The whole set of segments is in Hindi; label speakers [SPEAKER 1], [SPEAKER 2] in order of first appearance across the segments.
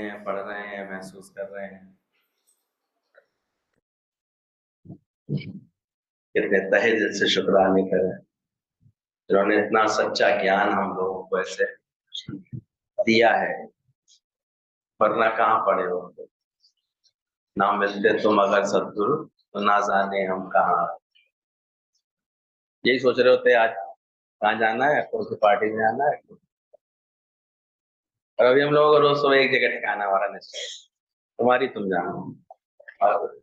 [SPEAKER 1] हैं, पढ़ रहे हैं, महसूस कर रहे हैं। कितने तहे दिल से शुक्राने करें जिन्होंने इतना सच्चा ज्ञान हम लोगों को ऐसे दिया है, वरना कहाँ पड़े होते। ना मिलते तुम अगर सदगुरु तो ना जाने हम कहाँ। यही सोच रहे होते आज कहाँ जाना है, कौन सी पार्टी में जाना है। और अभी हम लोगों को रोज सुबह एक जगह ठिकाना हमारा नहीं, तुम्हारी तुम जानो। और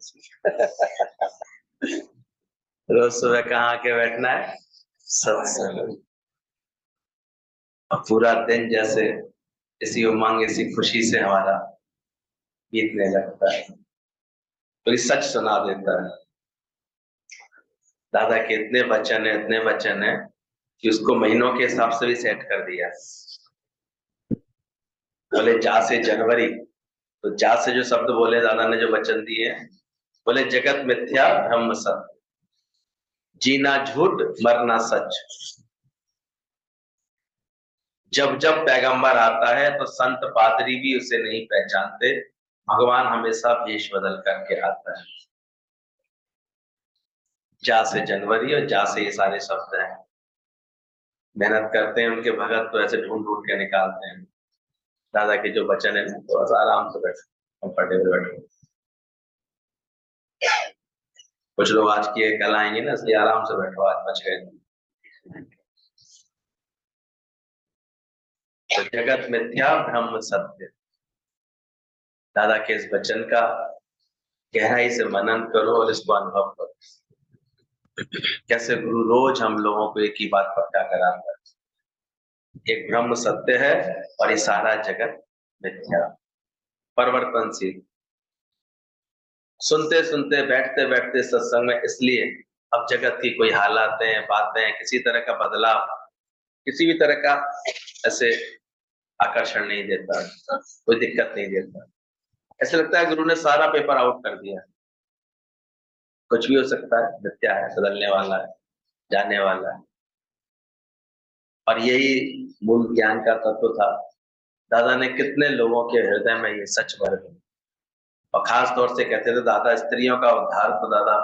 [SPEAKER 1] रोज सुबह कहाँ के बैठना है, सत्संग। और पूरा दिन जैसे इसी उमंग इसी खुशी से हमारा बीतने लगता है। तो सच सुना देता है। दादा के इतने वचन है कि उसको महीनों के हिसाब से भी सेट कर दिया। बोले जा से जनवरी, तो जा से जो शब्द बोले दादा ने, जो वचन दिए, बोले जगत मिथ्या ब्रह्म सत्य, जीना झूठ मरना सच। जब जब पैगंबर आता है तो संत पादरी भी उसे नहीं पहचानते, भगवान हमेशा भेष बदल करके आता है। जा से जनवरी और जा से ये सारे शब्द हैं। मेहनत करते हैं उनके भगत तो ऐसे ढूंढ ढूंढ के निकालते हैं। दादा के जो वचन है ना, थोड़ा सा आराम से बैठो, कंफर्टेबल बैठो। कुछ लोग आज किए कल आएंगे ना, इसलिए आराम से बैठो, आज बच गए। तो जगत मिथ्या ब्रह्म सत्य, दादा के इस वचन का गहराई से मनन करो और इसको अनुभव करो। कैसे गुरु रोज हम लोगों को एक ही बात पक्का कराता है, एक ब्रह्म सत्य है और ये सारा जगत मिथ्या, परिवर्तनशील। सुनते सुनते बैठते बैठते सत्संग में, इसलिए अब जगत की कोई हालातें बातें, किसी तरह का बदलाव, किसी भी तरह का ऐसे आकर्षण नहीं देता, कोई दिक्कत नहीं देता। ऐसा लगता है गुरु ने सारा पेपर आउट कर दिया। कुछ भी हो सकता है, मिथ्या है, बदलने वाला है, जाने वाला है। और यही मूल ज्ञान का तत्व था। दादा ने कितने लोगों के हृदय में ये सच भर दिया। और खास तौर से कहते थे दादा, स्त्रियों का उद्धार तो दादा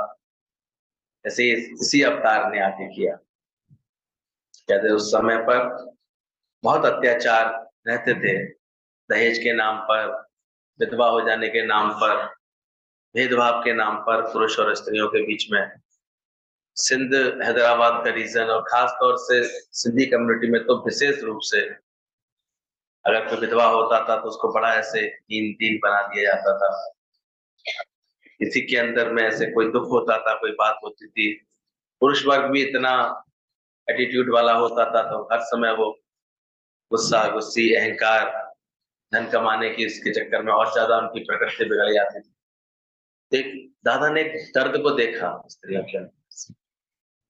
[SPEAKER 1] ऐसे इसी अवतार ने आके किया। कहते उस समय पर बहुत अत्याचार रहते थे, दहेज के नाम पर, विधवा हो जाने के नाम पर, भेदभाव के नाम पर पुरुष और स्त्रियों के बीच में। सिंध हैदराबाद का रीजन और खास तौर से सिंधी कम्युनिटी में तो विशेष रूप से, अगर कोई विधवा होता था तो उसको बड़ा ऐसे दीन दीन बना दिया जाता था। किसी के अंदर में ऐसे कोई दुख होता था, कोई बात होती थी, पुरुष वर्ग भी इतना एटीट्यूड वाला होता था, तो हर समय वो गुस्सा गुस्सी अहंकार, धन कमाने की इसके चक्कर में और ज्यादा उनकी प्रकृति बिगड़ जाती थी। देख, दादा ने दर्द को देखा स्त्रियों के अंदर,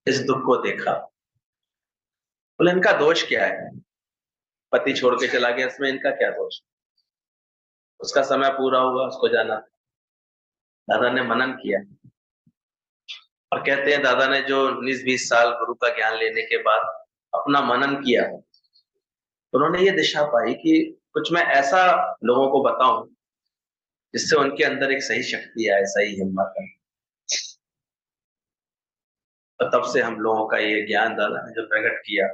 [SPEAKER 1] इस दुख को देखा। बोले इनका दोष क्या है, पति छोड़ के चला गया, इसमें इनका क्या दोष। उसका समय पूरा हुआ, उसको जाना। दादा ने मनन किया और कहते हैं दादा ने जो 19-20 साल गुरु का ज्ञान लेने के बाद अपना मनन किया, उन्होंने ये दिशा पाई कि कुछ मैं ऐसा लोगों को बताऊं जिससे उनके अंदर एक सही शक्ति आए, सही हिम्मत है। तो तब से हम लोगों का ये ज्ञान दादा ने जो प्रकट किया,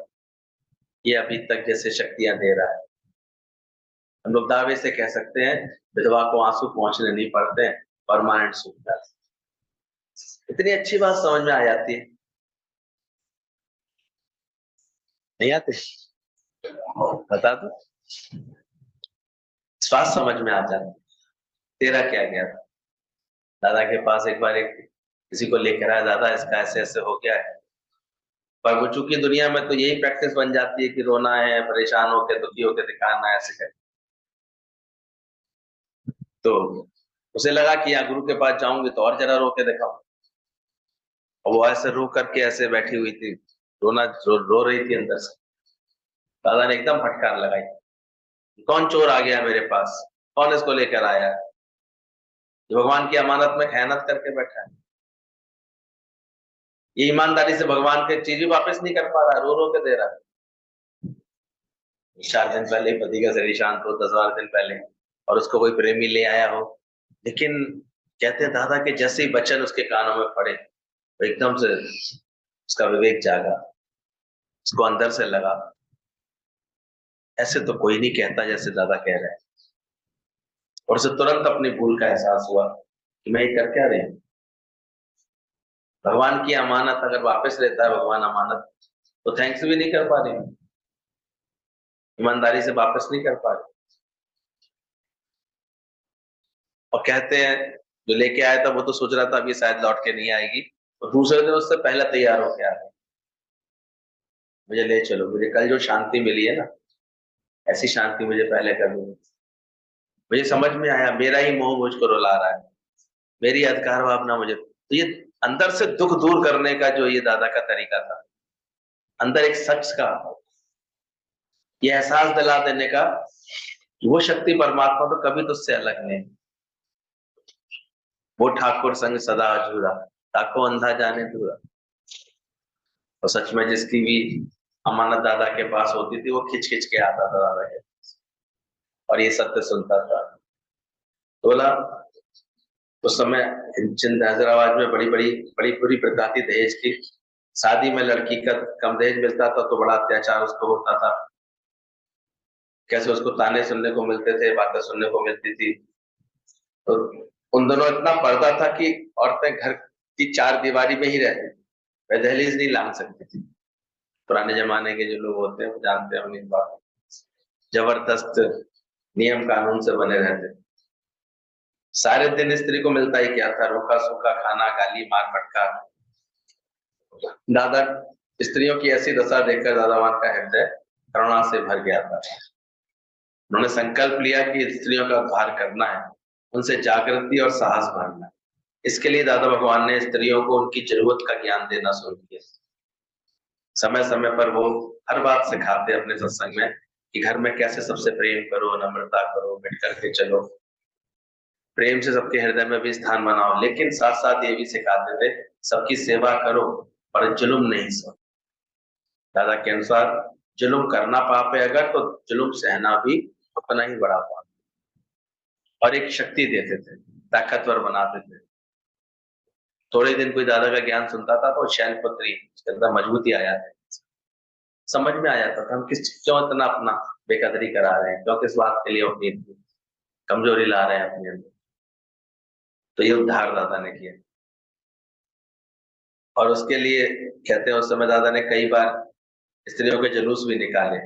[SPEAKER 1] ये अभी तक जैसे शक्तियां दे रहा है। हम लोग दावे से कह सकते हैं विधवा को आंसू पहुंचने नहीं पड़ते, परमानेंट सूख जाते। इतनी अच्छी बात समझ में आ जाती है, नहीं आती? बता दो, स्वास्थ्य समझ में आ जाता। तेरा क्या गया था? दादा के पास एक बार एक किसी को लेकर आया, दादा इसका ऐसे ऐसे हो गया है। पर वो चूंकि दुनिया में तो यही प्रैक्टिस बन जाती है कि रोना है, परेशान होकर दुखी होकर दिखाना है, ऐसे कर। तो उसे लगा कि यहाँ गुरु के पास जाऊंगी तो और जरा रो के दिखाऊं। और वो ऐसे रो करके ऐसे बैठी हुई थी, रो रही थी अंदर से। दादा ने एकदम फटकार लगाई, कौन चोर आ गया मेरे पास, कौन इसको लेकर आया है, जो भगवान की अमानत में खयानत करके बैठा है। ये ईमानदारी से भगवान के चीज भी वापस नहीं कर पा रहा, रो रो के दे रहा है। 4 दिन पहले पति का शरीर शांत हो, 10-12 दिन पहले और उसको कोई प्रेमी ले आया हो, लेकिन कहते हैं दादा के जैसे ही वचन उसके कानों में पड़े तो एकदम से उसका विवेक जागा, उसको अंदर से लगा ऐसे तो कोई नहीं कहता जैसे दादा कह रहे हैं, और उसे तुरंत अपनी भूल का एहसास हुआ कि मैं ये कर क्या रही हूँ। भगवान की अमानत अगर वापस लेता है भगवान अमानत, तो थैंक्स भी नहीं कर पा रही, ईमानदारी से वापस नहीं कर पा रही। और कहते हैं जो लेके आया था वो तो सोच रहा था अभी शायद लौट के नहीं आएगी, तो दूसरे दिन उससे पहले तैयार होके आ गया, मुझे ले चलो, मुझे कल जो शांति मिली है ना ऐसी शांति मुझे पहले कर दो। मुझे समझ में आया मेरा ही मोह मुझको रुला रहा है, मेरी अधिकार भावना मुझे, तो ये अंदर से दुख दूर करने का जो ये दादा का तरीका था, अंदर एक सच का ये एहसास दिला देने का कि वो शक्ति परमात्मा तो कभी तुझसे अलग नहीं, वो ठाकुर संग सदा अधूरा, ताको अंधा जाने दूरा। और सच में जिसकी भी अमानत दादा के पास होती थी वो खिंच खिंच के आता था दादा के, और ये सत्य सुनता था। तो बोला उस समय जिन हैदराबाद में बड़ी बुरी प्रथा थी दहेज की, शादी में लड़की का कम दहेज मिलता था तो बड़ा अत्याचार उसको होता था, कैसे उसको ताने सुनने को मिलते थे, बातें सुनने को मिलती थी। तो उन दोनों इतना पर्दा था कि औरतें घर की चार दीवारी में ही रहती थी, वह दहलीज नहीं लांग सकती थी। पुराने जमाने के जो लोग होते हैं वो जानते हैं उन्हें बात, जबरदस्त नियम कानून से बने रहते। सारे दिन स्त्री को मिलता ही क्या था, रूखा सूखा खाना, गाली मार फटका। दादा स्त्रियों की ऐसी दशा देखकर दादावान का हृदय करुणा से भर गया था। उन्होंने संकल्प लिया कि स्त्रियों का उद्धार करना है, उनसे जागृति और साहस भरना है। इसके लिए दादा भगवान ने स्त्रियों को उनकी जरूरत का ज्ञान देना शुरू किया। समय समय पर वो हर बात सिखाते अपने सत्संग में कि घर में कैसे सबसे प्रेम करो, नम्रता करो, मिट करके चलो, प्रेम से सबके हृदय में भी स्थान बनाओ, लेकिन साथ साथ ये भी सिखाते थे सबकी सेवा करो पर जुल्म नहीं सहो। दादा के अनुसार जुल्म करना पाप है अगर, तो जुल्म सहना भी उतना ही बड़ा पाप, और एक शक्ति देते थे, ताकतवर बनाते थे। थोड़े दिन कोई दादा का ज्ञान सुनता था तो शैलपुत्री उसके अंदर मजबूती आ जाती, समझ में आ जाता था हम क्यों इतना अपना बेकदरी करा रहे हैं, क्यों किस बात के लिए अपनी कमजोरी ला रहे हैं अपने अंदर। तो ये उद्धार दादा ने किया, और उसके लिए कहते हैं उस समय दादा ने कई बार स्त्रियों के जुलूस भी निकाले।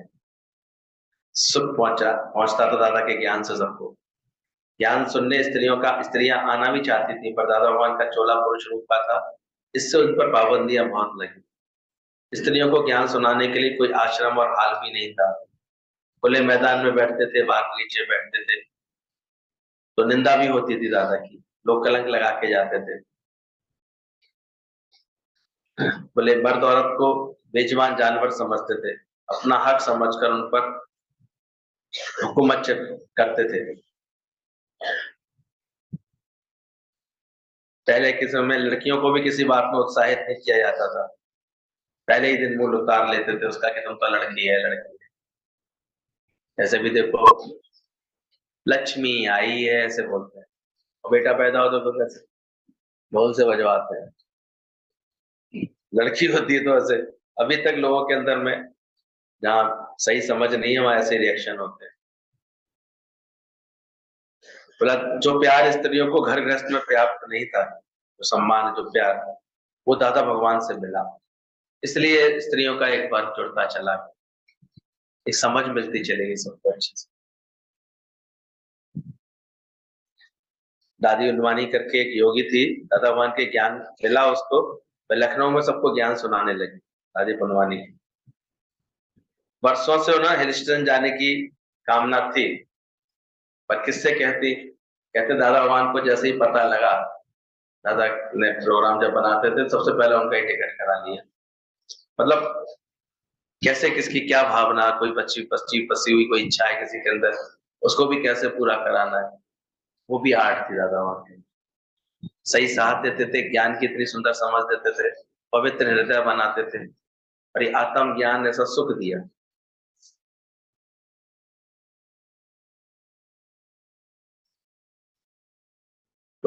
[SPEAKER 1] सुख पहुंचता तो दादा के ज्ञान से सबको, ज्ञान सुनने स्त्रियां आना भी चाहती थी, पर दादा भगवान का चोला पुरुष रूप का था, इससे उन पर पाबंदियां बहुत लगी। स्त्रियों को ज्ञान सुनाने के लिए कोई आश्रम और हाल भी नहीं था, खुले मैदान में बैठते थे, बाग नीचे बैठते थे, तो निंदा भी होती थी दादा की, लोग कलंक लगा के जाते थे। बोले मर्द औरत को बेजुबान जानवर समझते थे, अपना हक समझकर उन पर हुकूमत करते थे। पहले के समय में लड़कियों को भी किसी बात में उत्साहित नहीं किया जाता था, पहले ही दिन मुंह उतार लेते थे उसका कि तुम तो लड़की है लड़की है। ऐसे भी देखो लक्ष्मी आई है ऐसे बोलते हैं, और बेटा पैदा हो तो कैसे ढोल से बजवाते हैं, लड़की होती है तो ऐसे। अभी तक लोगों के अंदर में जहाँ सही समझ नहीं है वहां ऐसे रिएक्शन होते हैं। बोला जो प्यार स्त्रियों को घर गृहस्थ में पर्याप्त नहीं था, जो सम्मान जो प्यार वो दादा भगवान से मिला, इसलिए स्त्रियों का एक बार जुड़ता चला, एक समझ मिलती चलेगी सबको अच्छे से। दादी उनवानी करके एक योगी थी, दादा भगवान के ज्ञान मिला उसको, वह लखनऊ में सबको ज्ञान सुनाने लगी। दादी पुनवानी वर्षों से उन्हें हिल स्टेशन जाने की कामना थी, पर किससे कहती, कहते दादा भगवान को जैसे ही पता लगा, दादा ने प्रोग्राम जब बनाते थे सबसे पहले उनका ही टिकट करा लिया। मतलब कैसे किसकी क्या भावना, कोई बच्ची बच्ची फंसी हुई कोई इच्छा है किसी के अंदर, उसको भी कैसे पूरा कराना है, वो भी आर्ट थी दादा वहां की। सही साथ देते थे, ज्ञान की इतनी सुंदर समझ देते थे, पवित्र हृदय बनाते थे, और ये आत्म ज्ञान ऐसा सुख दिया।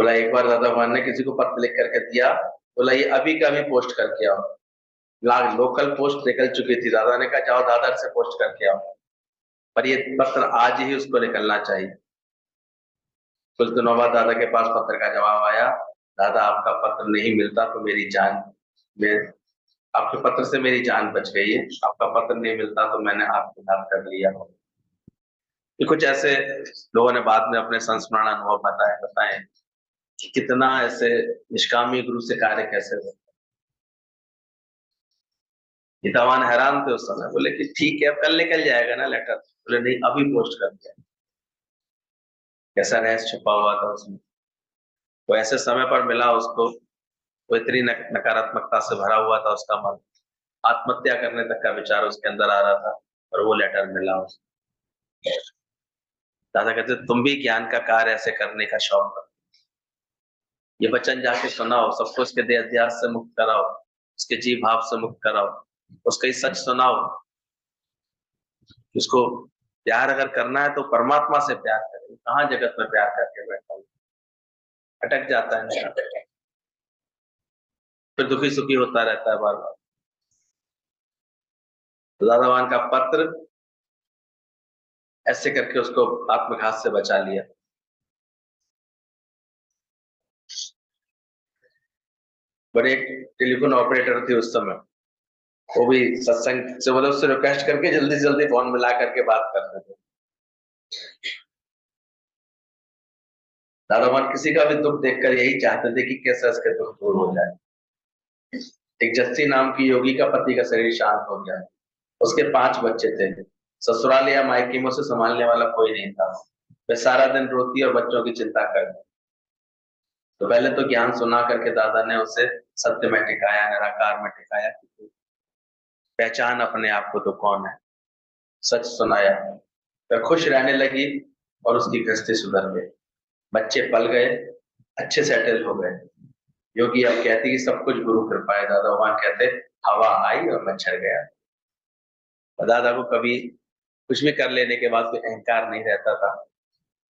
[SPEAKER 1] बोला एक बार दादा भगवान ने किसी को पत्र लिख करके दिया, बोला ये अभी का अभी पोस्ट करके आओ। लोकल पोस्ट निकल चुकी थी, दादा ने कहा जाओ दादर से पोस्ट करके आओ, पर ये पत्र आज ही उसको निकलना चाहिए। कुछ दिनों बाद दादा के पास पत्र का जवाब आया, दादा आपका पत्र नहीं मिलता तो मेरी जान में आपके पत्र से मेरी जान बच गई है, आपका पत्र नहीं मिलता तो मैंने आत्मघात कर लिया। तो कुछ ऐसे लोगों ने बाद में अपने संस्मरण अनुभव बताए कि कितना ऐसे निष्कामी गुरु से कार्य कैसे होते। हितावान हैरान थे उस समय, बोले कि ठीक है अब कल निकल जाएगा ना लेटर, बोले नहीं अभी पोस्ट कर दिया। कैसा रहस्य छुपा हुआ था उसमें। वो ऐसे समय पर मिला उसको, वो इतनी नकारात्मकता से भरा हुआ था उसका मन, आत्महत्या करने तक का विचार उसके अंदर आ रहा था, और वो लेटर मिला उसको। दादा कहते तुम भी ज्ञान का कार्य ऐसे करने का शौक करो, ये वचन जाके सुनाओ, सबको उसके देह अध्यास से मुक्त कराओ, उसके जीव भाव से मुक्त कराओ, उसका ही सच सुनाओ। उसको प्यार अगर करना है तो परमात्मा से प्यार करें, कहाँ जगत में प्यार करके बैठा हूं, अटक जाता है, फिर दुखी सुखी होता रहता है बार बार। तो दादा भगवान का पत्र ऐसे करके उसको आत्मघात से बचा लिया। बड़े एक टेलीफोन ऑपरेटर थे उस समय, वो भी सत्संग से मतलब उससे रिक्वेस्ट करके जल्दी से जल्दी फोन मिला करके बात करते थे। दादा भगवान किसी का भी दुख देखकर यही चाहते थे कि कैसे इसके दुख दूर हो जाए। एक जस्सी नाम की योगी का पति का शरीर शांत हो गया, उसके 5 बच्चे थे, ससुराल या मायके में उसे संभालने वाला कोई नहीं था, वे सारा दिन रोती और बच्चों की चिंता करती। तो पहले तो ज्ञान सुना करके दादा ने उसे सत्य में टिकाया, निराकार में टिकाया, पहचान अपने आप को तो कौन है, सच सुनाया, वह खुश रहने लगी और उसकी गृहस्थी सुधर गई, बच्चे पल गए, अच्छे सेटल हो गए। योगी अब कहती कि सब कुछ गुरु कृपा है, दादा भगवान कहते हवा आई और मच्छर गया। दादा को कभी कुछ भी कर लेने के बाद कोई अहंकार नहीं रहता था,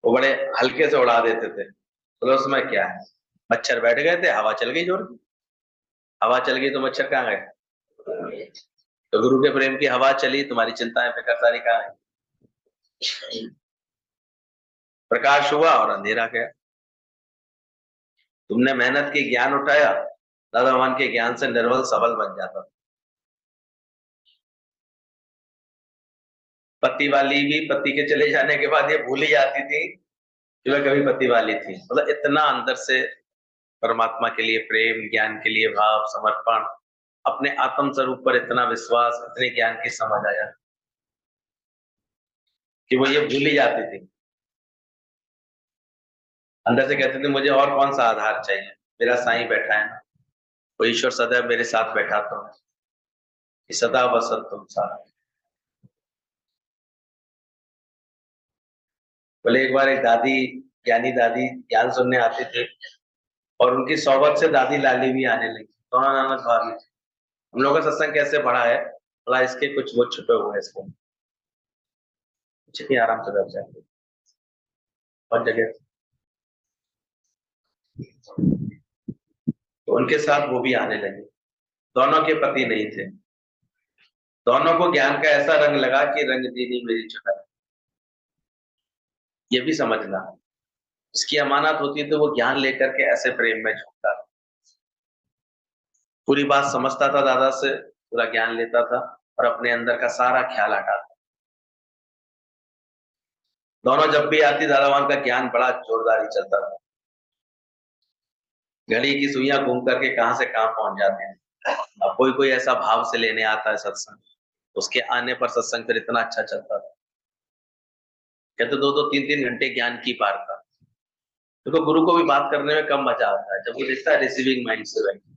[SPEAKER 1] वो बड़े हल्के से उड़ा देते थे, तो उसमें क्या है, मच्छर बैठ गए थे, हवा चल गई जोर की, हवा चल गई तो मच्छर कहाँ गए। तो गुरु के प्रेम की हवा चली, तुम्हारी चिंताएं फिक्र सारी कहाँ है। प्रकाश हुआ और अंधेरा गया। तुमने मेहनत की ज्ञान उठाया, दादा भगवान के ज्ञान से निर्बल सबल बन जाता। पति वाली भी पति के चले जाने के बाद ये भूल ही जाती थी कि वह कभी पति वाली थी, मतलब इतना अंदर से परमात्मा के लिए प्रेम, ज्ञान के लिए भाव, समर्पण, अपने आत्म स्वरूप पर इतना विश्वास, इतने ज्ञान की समझ आया कि वो ये भूल ही जाती थी। अंदर से कहती थी मुझे और कौन सा आधार चाहिए, मेरा साईं बैठा है ना, वो ईश्वर सदैव मेरे साथ बैठा तो है, सदा वसत तुम साथ। बोले एक बार एक दादी, ज्ञानी दादी ज्ञान सुनने आती थी, और उनकी सोबत से दादी लाली भी आने लगी, दोनों नानक बाहर में। हम लोगों का सत्संग कैसे बढ़ा है, बोला इसके कुछ वो छुपे हुए हैं इसको, जितनी आराम से बैठ जाएंगे और जगह। तो उनके साथ वो भी आने लगे, दोनों के पति नहीं थे, दोनों को ज्ञान का ऐसा रंग लगा कि रंग दीदी मेरी चुना। ये भी समझना, इसकी अमानत होती है तो वो ज्ञान लेकर के ऐसे प्रेम में झुकता था, पूरी बात समझता था दादा से, पूरा ज्ञान लेता था और अपने अंदर का सारा ख्याल हटाता। दोनों जब भी आती, दादा भगवान का ज्ञान बड़ा जोरदार ही चलता था, घड़ी की सुइयां घूम करके कहां से कहां पहुंच जाते हैं। अब कोई कोई ऐसा भाव से लेने आता है सत्संग, उसके आने पर सत्संग फिर इतना अच्छा चलता था, कहते 2-2, 3-3 घंटे ज्ञान की पार था। देखो तो गुरु को भी बात करने में कम मजा आता है जब वो देखता है रिसीविंग माइंड से बैठे,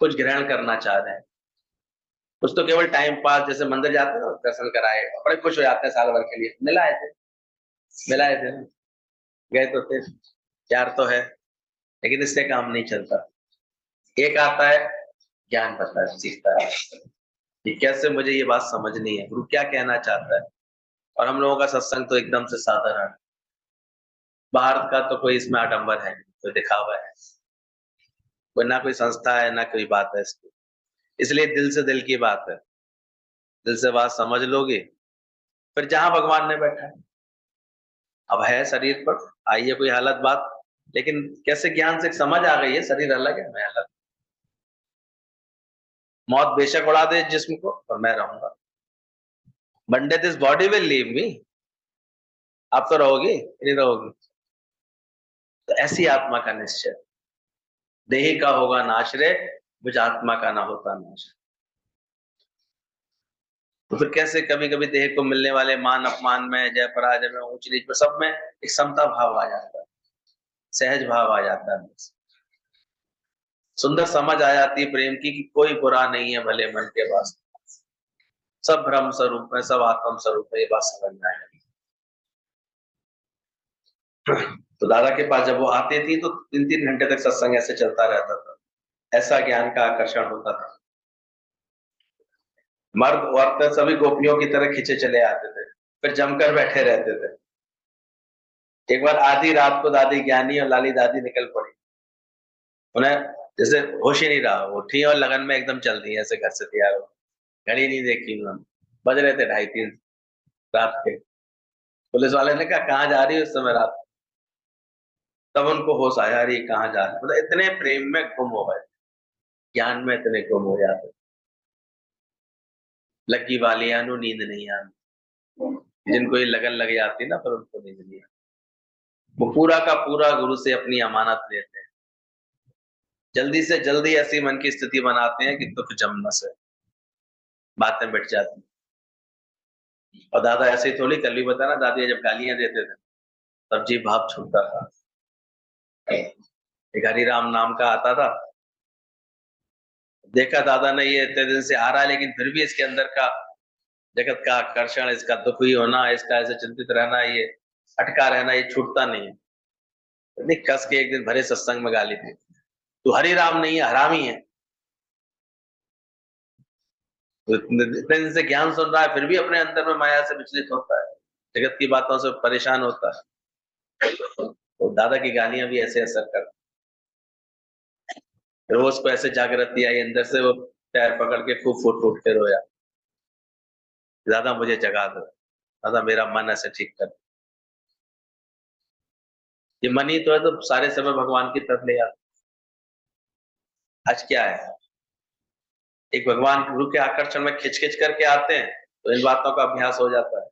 [SPEAKER 1] कुछ ग्रहण करना चाह रहे हैं, कुछ तो केवल टाइम पास, जैसे मंदिर जाते हैं दर्शन कराए बड़े खुश हो जाते हैं साल भर के लिए, मिलाए थे ना, गए तो थे, प्यार तो है, लेकिन इससे काम नहीं चलता। एक आता है ज्ञान पता है, सीखता है कि कैसे मुझे ये बात समझनी है, गुरु क्या कहना चाहता है। और हम लोगों का सत्संग तो एकदम से साधारण, बाहर का तो कोई इसमें आडंबर है, कोई दिखावा है, कोई ना कोई संस्था है ना कोई बात है इसकी। इसलिए दिल से दिल की बात है, दिल से बात समझ लोगे फिर जहां भगवान ने बैठा है। अब है शरीर पर आई है कोई हालत बात, लेकिन कैसे ज्ञान से समझ आ गई है शरीर अलग है मैं अलग। मौत बेशक उड़ा दे जिस्म को और मैं रहूंगा। One day this body will leave me, आप तो रहोगी नहीं रहोगी। तो ऐसी आत्मा का निश्चय, देही का होगा नाश रे, मुझ आत्मा का ना होता नाश। तो फिर कैसे कभी कभी देह को मिलने वाले मान अपमान में, जय पराजय में, ऊंच नीच में, सब में एक समता भाव आ जाता है, सहज भाव आ जाता है, सुंदर समझ आ जाती है प्रेम की कि कोई बुरा नहीं है भले मन के पास, सब ब्रह्म स्वरूप है, सब आत्म स्वरूप है, ये बात समझ में आएगी। तो दादा के पास जब वो आती थी तो 3-3 घंटे तक सत्संग ऐसे चलता रहता था, ऐसा ज्ञान का आकर्षण होता था। मर्द औरतें सभी गोपियों की तरह खींचे चले आते थे, फिर जमकर बैठे रहते थे। एक बार आधी रात को दादी ज्ञानी और लाली दादी निकल पड़ी, उन्हें जैसे होश ही नहीं रहा, वो उठी और लगन में एकदम चल दी ऐसे घर से तैयार हो। घड़ी नहीं देखी उन्होंने, बज रहे थे 2:30-3 रात के। पुलिस वाले ने कहा कहाँ जा रही है उस समय रात। तब उनको होश आया, अरे कहाँ जा रहे, मतलब इतने प्रेम में गुम हो गए, ज्ञान में इतने गुम हो जाते। लगी वालियां नु नींद नहीं आती, जिनको ये लगन लग जाती ना, फिर उनको नींद नहीं आती। वो पूरा का पूरा गुरु से अपनी अमानत लेते हैं, जल्दी से जल्दी ऐसी मन की स्थिति बनाते हैं कि दुख जम न से, बातें मिट जाती। और दादा ऐसे ही थोड़ी, कल भी बताना, दादी जब गालियां देते थे तब जी भाव छूटता था। एक हरिराम नाम का आता था, देखा दादा ने ये इतने दिन से आ रहा है लेकिन फिर भी इसके अंदर का जगत का आकर्षण, इसका दुख ही होना, इसका ऐसे चिंतित रहना, ये अटका रहना, ये छूटता नहीं है। नहीं, कस के एक दिन भरे सत्संग में गाली दी, तू हरि राम नहीं है हरामी है। तो इतने दिन से ज्ञान सुन रहा है फिर भी अपने अंदर में माया से विचलित होता है, जगत की बातों से परेशान होता है। तो दादा की गालियां भी ऐसे असर कर, रोज को ऐसे जागृति आई अंदर से, वो पैर पकड़ के खूब फूट फूट के रोया, दादा मुझे जगा दो, दादा मेरा मन ऐसे ठीक कर। ये मन ही तो है, तो सारे समय भगवान की तरफ ले आता। आज क्या है, एक भगवान गुरु के आकर्षण में खिंच खिंच करके आते हैं तो इन बातों का अभ्यास हो जाता है।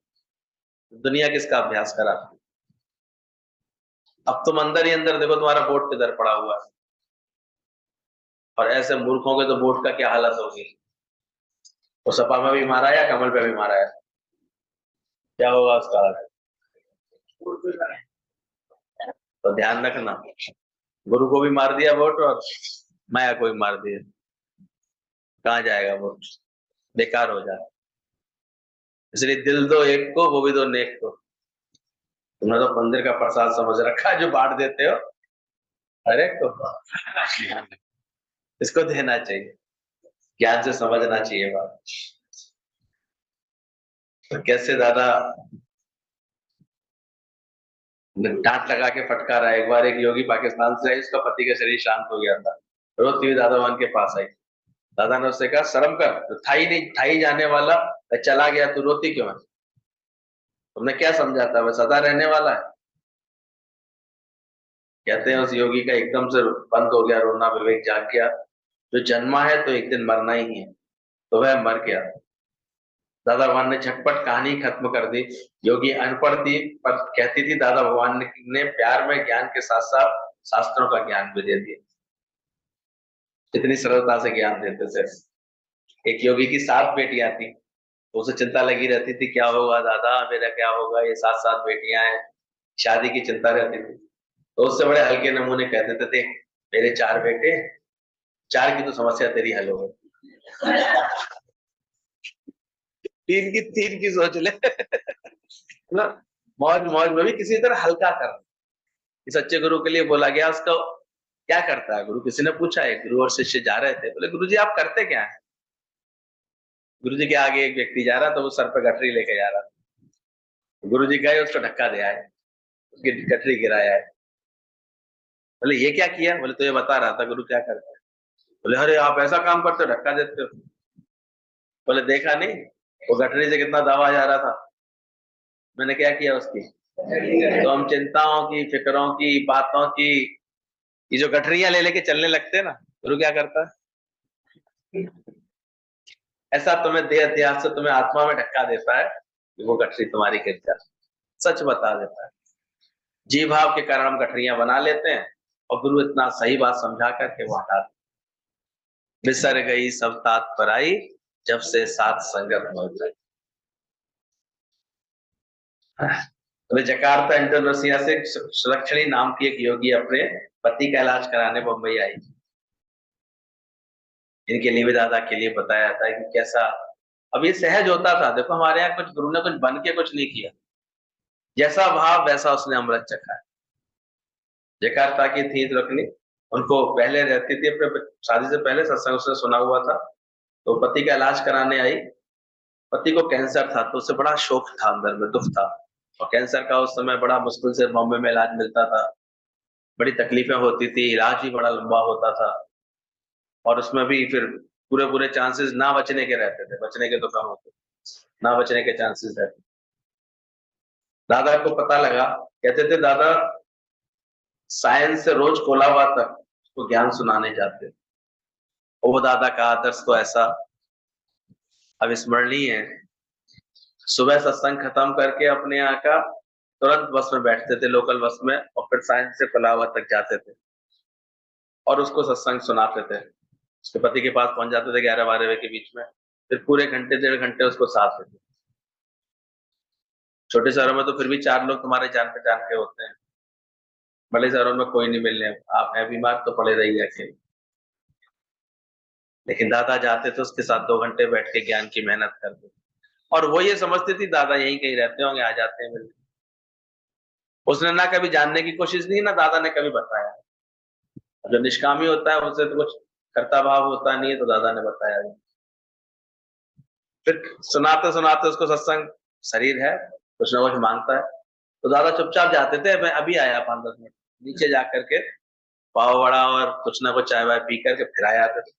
[SPEAKER 1] दुनिया किसका अभ्यास कराती। अब तुम अंदर ही अंदर देखो, तुम्हारा बोर्ड किधर पड़ा हुआ है, और ऐसे मूर्खों के तो बोर्ड का क्या हालत होगी। वो सपा में भी मारा या कमल पे भी मारा है, क्या होगा उसका हाल। तो ध्यान रखना, गुरु को भी मार दिया वोट और माया को भी मार दिया, कहाँ जाएगा वोट, बेकार हो जाए। इसलिए दिल दो एक को, वो भी दो नेक को। तुमने तो मंदिर का प्रसाद समझ रखा है जो बांट देते हो, अरे को इसको देना चाहिए, ज्ञान से समझना चाहिए बात। तो कैसे दादा डांट लगा के फटकारा। एक बार एक योगी पाकिस्तान से आई, उसका पति का शरीर शांत हो गया था, रोती हुई दादा वन के पास आई। दादा ने उससे कहा शर्म कर, तो थाई नहीं थाई जाने वाला चला गया, तू रोती क्यों है, तुमने क्या समझा था वह सदा रहने वाला है। कहते हैं उस योगी का एकदम से बंद हो गया रोना, विवेक जाग गया, जो जन्मा है तो एक दिन मरना ही है, तो वह मर गया। दादा भगवान ने झटपट कहानी खत्म कर दी। योगी अनपढ़ थी पर कहती थी दादा भगवान ने प्यार में ज्ञान के साथ साथ शास्त्रों का ज्ञान भी दे दिया, इतनी सरलता से ज्ञान देते थे। एक योगी की 7 बेटियां थी, तो उसे चिंता लगी रहती थी क्या होगा दादा मेरा, क्या होगा, ये 7-7 बेटियां हैं, शादी की चिंता रहती थी। तो उससे बड़े हल्के नमूने कह देते थे, मेरे 4 बेटे, 4 की तो समस्या तेरी हल हो गई, 3 की सोच ले ना। मौज मौज में भी किसी तरह हल्का कर, सच्चे गुरु के लिए बोला गया उसको क्या करता है गुरु, किसी ने पूछा है, गुरु और शिष्य जा रहे थे, बोले गुरु जी आप करते क्या है। गुरु जी के आगे एक व्यक्ति जा रहा था, वो सर पे गठरी लेके जा रहा था, गुरु जी गए उसको धक्का दे आए, उसकी गठरी गिराया है। बोले ये क्या किया? बोले तो ये बता रहा था गुरु क्या करता है। बोले अरे आप ऐसा काम करते हो, धक्का देते हो। बोले देखा नहीं वो गठरी से कितना दबा जा रहा था, मैंने क्या किया उसकी। तो हम चिंताओं की, फिक्रों की, बातों की, ये जो गठरियां ले लेके चलने लगते हैं ना, गुरु क्या करता है, ऐसा तुम्हें देह अध्यास से तुम्हें आत्मा में धक्का देता है कि वो गठरी तुम्हारी गिर जाए, सच बता देता है। जी भाव के कारण हम गठरियां बना लेते हैं और गुरु इतना सही बात समझा करके वो हटा देते। बिसर गई सब तात पर आई, जब से साथ संगत हो गई। तो जकार्ता इंडोनेशिया से सुलक्षणी नाम की एक योगी अपने पति का इलाज कराने बम्बई आई। इनके लिए भी दादा के लिए बताया जाता है कि कैसा, अब ये सहज होता था। देखो हमारे यहाँ कुछ गुरु ने कुछ बन के कुछ नहीं किया, जैसा भाव वैसा उसने अमृत चखा है। जकार्ता की थी रखनी, उनको पहले रहती थी अपने शादी से पहले, सत्संग उसने सुना हुआ था, तो पति का इलाज कराने आई। पति को कैंसर था, तो उसे बड़ा शोक था, अंदर में दुख था, और कैंसर का उस समय बड़ा मुश्किल से बॉम्बे में इलाज मिलता था, बड़ी तकलीफें होती थी, इलाज भी बड़ा लंबा होता था, और उसमें भी फिर पूरे पूरे चांसेस ना बचने के रहते थे, बचने के तो कम होते, ना बचने के चांसेस रहते। दादा को पता लगा, कहते थे दादा साइंस से रोज कोलाबा तक उसको ज्ञान सुनाने जाते। वो दादा का आदर्श तो ऐसा अविस्मरणीय है। सुबह सत्संग खत्म करके अपने यहाँ का तुरंत बस में बैठते थे, लोकल बस में, और फिर साइंस से कोलाबा तक जाते थे और उसको सत्संग सुनाते थे। उसके पति के पास पहुंच जाते थे 11-12 बजे के बीच में, फिर पूरे घंटे 1.5 घंटे उसको साथ देते। छोटे शहरों में तो फिर भी 4 लोग तुम्हारे जान पहचान के होते हैं, बड़े शहरों में कोई नहीं मिलने, आप है बीमार तो पड़े रहिए अकेले। लेकिन दादा जाते थे उसके साथ 2 घंटे बैठ के ज्ञान की मेहनत करते, और वो ये समझती थी दादा यहीं कहीं रहते होंगे, आ जाते हैं मिलने। उसने ना कभी जानने की कोशिश नहीं, ना दादा ने कभी बताया। जो निष्कामी होता है उसे तो कुछ कर्ता भाव होता नहीं है, तो दादा ने बताया नहीं। फिर सुनाते सुनाते उसको सत्संग, शरीर है कुछ ना कुछ मांगता है, तो दादा चुपचाप जाते थे, मैं अभी आया 5-10 मिनट, नीचे जाकर के पाव वड़ा और कुछ ना कुछ चाय वाय पी करके फिर आया आते थे।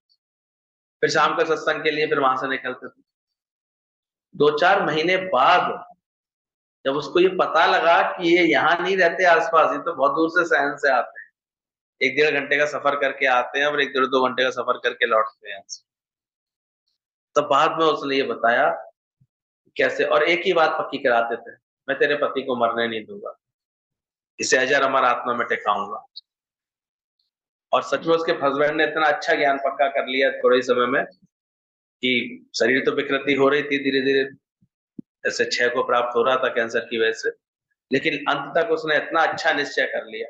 [SPEAKER 1] फिर शाम का सत्संग के लिए फिर वहां से निकलते थे। 2-4 महीने बाद जब उसको ये पता लगा कि ये यहाँ नहीं रहते आसपास, ये तो बहुत दूर से सहन से आते हैं, 1-1.5 घंटे का सफर करके आते हैं और 1-1.5-2 घंटे का सफर करके लौटते हैं, तब बाद में उसने ये बताया कैसे, और एक ही बात पक्की कराते थे, मैं तेरे पति को मरने नहीं दूंगा, इसे अजर अमर आत्मा में टिकाऊंगा। और सच में उसके हस्बैंड ने इतना अच्छा ज्ञान पक्का कर लिया थोड़े ही समय में कि शरीर तो विकृति हो रही थी धीरे धीरे, ऐसे क्षय को प्राप्त हो रहा था कैंसर की वजह से, लेकिन अंत तक उसने इतना अच्छा निश्चय कर लिया।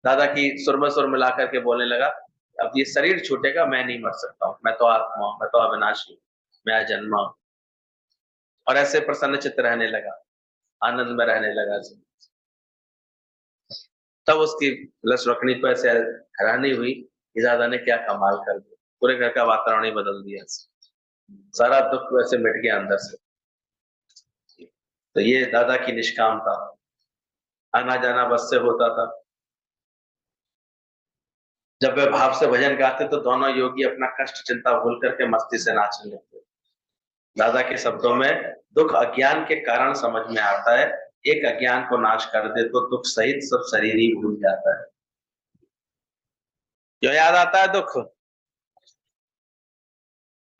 [SPEAKER 1] दादा की सुर में सुर मिला करके बोलने लगा, अब ये शरीर छूटेगा, मैं नहीं मर सकता हूँ, मैं तो आत्मा हूँ, मैं तो अविनाशी हूँ, मैं अजन्मा हूँ। और ऐसे प्रसन्न चित्त रहने लगा, आनंद में रहने लगा। तब उसकी लस रखनी को ऐसे हैरानी हुई कि दादा ने क्या कमाल कर दिया, पूरे घर का वातावरण ही बदल दिया, सारा दुख वैसे मिट गया अंदर से। तो ये दादा की निष्कामता, आना जाना बस से होता था। जब वे भाव से भजन गाते तो दोनों योगी अपना कष्ट चिंता भूल करके मस्ती से नाचने लगते। दादा के शब्दों में दुख अज्ञान के कारण समझ में आता है, एक अज्ञान को नाश कर दे तो दुख सहित सब शरीर ही भूल जाता है। क्यों याद आता है दुख?